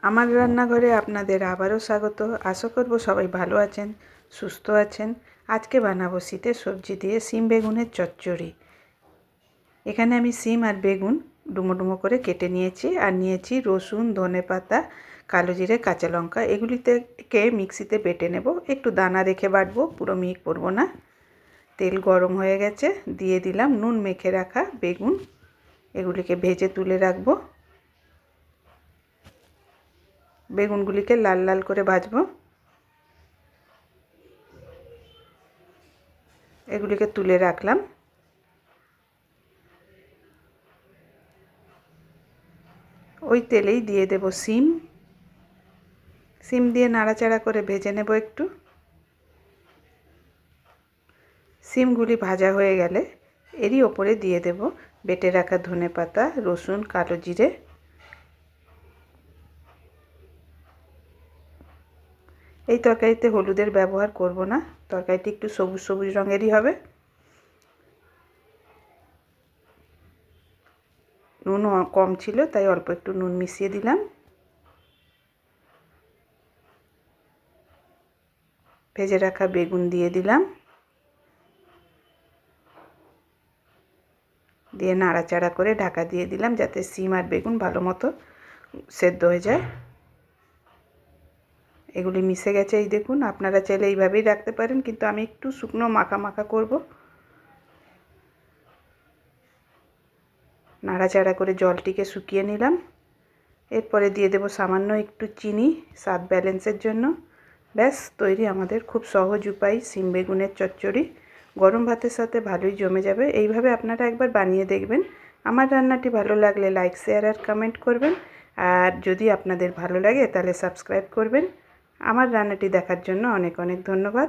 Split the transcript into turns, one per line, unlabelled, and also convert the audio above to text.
আমার রান্নাঘরে আপনাদের আবারও স্বাগত। আশা করব সবাই ভালো আছেন, সুস্থ আছেন। আজকে বানাবো শীতের সবজি দিয়ে শিম বেগুনের চচ্চড়ি। এখানে আমি শিম আর বেগুন ডুমো ডুমো করে কেটে নিয়েছি, আর নিয়েছি রসুন, ধনেপাতা, কালো জিরে, কাঁচা লঙ্কা। এগুলিকে মিক্সিতে বেটে নেব। একটু দানা রেখে বাটবো, পুরো মিহি করব না। তেল গরম হয়ে গেছে, দিয়ে দিলাম নুন মেখে রাখা বেগুন। এগুলিকে ভেজে তুলে রাখবো। বেগুনগুলিকে লাল লাল করে ভাজবো। এগুলিকে তুলে রাখলাম। ওই তেলেই দিয়ে দেব শিম। শিম দিয়ে নাড়াচাড়া করে ভেজে নেব একটু। শিমগুলি ভাজা হয়ে গেলে এরই ওপরে দিয়ে দেব বেটে রাখা ধনেপাতা, রসুন, কালো জিরে। এই তরকারিতে হলুদের ব্যবহার করব না, তরকারিটি একটু সবুজ সবুজ রঙেরই হবে। নুন কম ছিল, তাই অল্প একটু নুন মিশিয়ে দিলাম। ভেজে রাখা বেগুন দিয়ে দিলাম, দিয়ে নাড়াচাড়া করে ঢাকা দিয়ে দিলাম যাতে শিম আর বেগুন ভালো মতো সেদ্ধ হয়ে যায়। এগুলি মিশে গেছে, এই দেখুন। আপনারা চাইলে এইভাবেই রাখতে পারেন, কিন্তু আমি একটু শুকনো মাখা মাখা করব। নাড়াচাড়া করে জলটিকে শুকিয়ে নিলাম। এরপরে দিয়ে দেব সামান্য একটু চিনি স্বাদ ব্যালেন্সের জন্য। ব্যাস তৈরি আমাদের খুব সহজ উপায় শিম বেগুনের চচ্চড়ি। গরম ভাতের সাথে ভালোই জমে যাবে। এইভাবে আপনারা একবার বানিয়ে দেখবেন। আমার রান্নাটি ভালো লাগলে লাইক, শেয়ার আর কমেন্ট করবেন। আর যদি আপনাদের ভালো লাগে তাহলে সাবস্ক্রাইব করবেন। আমার রান্নাটি দেখার জন্য অনেক অনেক ধন্যবাদ।